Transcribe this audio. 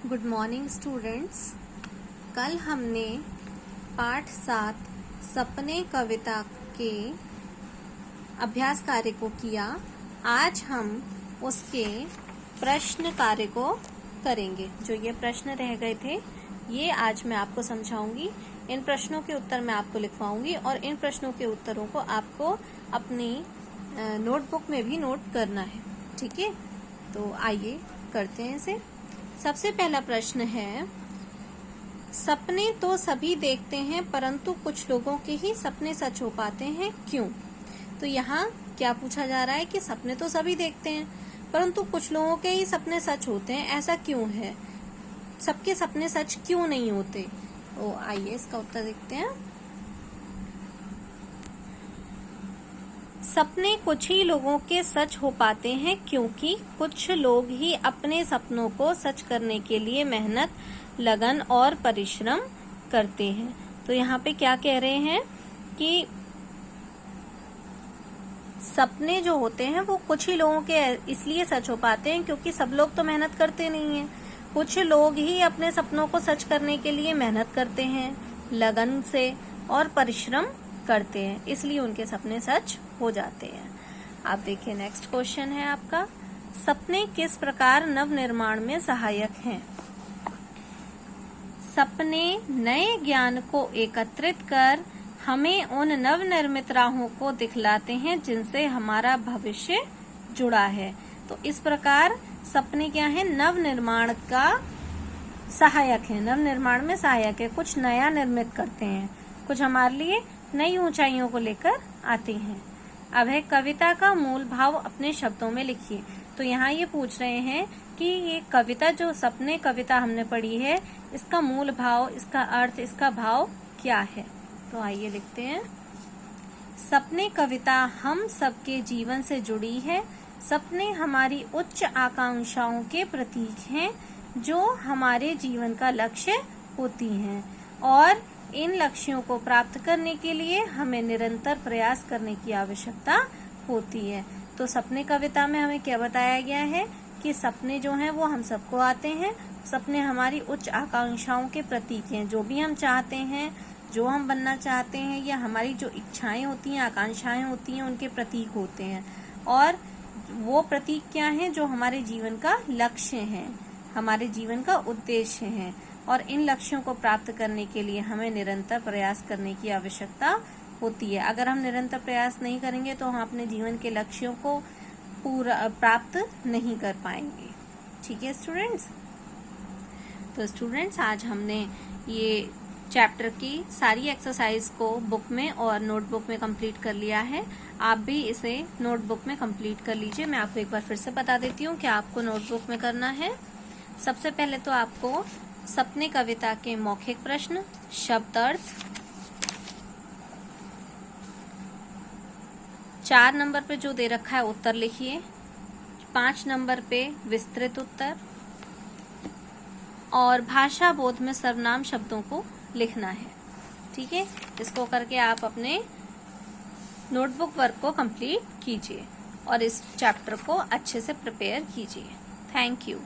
Good morning students. कल हमने पाठ 7 सपने कविता के अभ्यास कार्य को किया। आज हम उसके प्रश्न कार्य को करेंगे। जो ये प्रश्न रह गए थे ये आज मैं आपको समझाऊंगी। इन प्रश्नों के उत्तर मैं आपको लिखवाऊंगी और इन प्रश्नों के उत्तरों को आपको अपनी नोटबुक में भी नोट करना है। ठीक है, तो आइए करते हैं इसे। सबसे पहला प्रश्न है, सपने तो सभी देखते हैं परंतु कुछ लोगों के ही सपने सच हो पाते हैं, क्यों? तो यहाँ क्या पूछा जा रहा है कि सपने तो सभी देखते हैं परंतु कुछ लोगों के ही सपने सच होते हैं, ऐसा क्यों है? सबके सपने सच क्यों नहीं होते? तो आइए इसका उत्तर देखते हैं। सपने कुछ ही लोगों के सच हो पाते हैं क्योंकि कुछ लोग ही अपने सपनों को सच करने के लिए मेहनत, लगन और परिश्रम करते हैं। तो यहाँ पे क्या कह रहे हैं कि सपने जो होते हैं वो कुछ ही लोगों के इसलिए सच हो पाते हैं क्योंकि सब लोग तो मेहनत करते नहीं हैं। कुछ लोग ही अपने सपनों को सच करने के लिए मेहनत करते हैं, लगन से और परिश्रम करते हैं, इसलिए उनके सपने सच हो जाते हैं। आप देखिए नेक्स्ट क्वेश्चन है आपका, सपने किस प्रकार नव निर्माण में सहायक हैं? सपने नए ज्ञान को एकत्रित कर हमें उन नव निर्मित राहों को दिखलाते हैं जिनसे हमारा भविष्य जुड़ा है। तो इस प्रकार सपने क्या है? नव निर्माण का सहायक है, नव निर्माण में सहायक है। कुछ नया निर्मित करते हैं, कुछ हमारे लिए नई ऊंचाइयों को लेकर आते हैं। अब है कविता का मूल भाव अपने शब्दों में लिखिए। तो यहाँ ये पूछ रहे हैं कि ये कविता, जो सपने कविता हमने पढ़ी है, इसका मूल भाव, इसका अर्थ, इसका भाव क्या है? तो आइए लिखते हैं। सपने कविता हम सबके जीवन से जुड़ी है। सपने हमारी उच्च आकांक्षाओं के प्रतीक हैं जो हमारे जीवन का लक्ष्य होती हैं और इन लक्ष्यों को प्राप्त करने के लिए हमें निरंतर प्रयास करने की आवश्यकता होती है। तो सपने कविता में हमें क्या बताया गया है कि सपने जो हैं वो हम सबको आते हैं। सपने हमारी उच्च आकांक्षाओं के प्रतीक हैं। जो भी हम चाहते हैं, जो हम बनना चाहते हैं, या हमारी जो इच्छाएं होती हैं, आकांक्षाएं होती हैं, उनके प्रतीक होते हैं। और वो प्रतीक क्या हैं? जो हमारे जीवन का लक्ष्य है, हमारे जीवन का उद्देश्य है। और इन लक्ष्यों को प्राप्त करने के लिए हमें निरंतर प्रयास करने की आवश्यकता होती है। अगर हम निरंतर प्रयास नहीं करेंगे तो हम अपने जीवन के लक्ष्यों को प्राप्त नहीं कर पाएंगे। ठीक है स्टूडेंट्स? तो स्टूडेंट्स, आज हमने ये चैप्टर की सारी एक्सरसाइज को बुक में और नोटबुक में कंप्लीट कर लिया है। आप भी इसे नोटबुक में कंप्लीट कर लीजिए। मैं आपको एक बार फिर से बता देती हूँ कि आपको नोटबुक में करना है। सबसे पहले तो आपको सपने कविता के मौखिक प्रश्न, शब्द अर्थ, 4 नंबर पे जो दे रखा है उत्तर लिखिए, 5 नंबर पे विस्तृत उत्तर, और भाषा बोध में सर्वनाम शब्दों को लिखना है। ठीक है, इसको करके आप अपने नोटबुक वर्क को कंप्लीट कीजिए और इस चैप्टर को अच्छे से प्रिपेयर कीजिए। Thank you.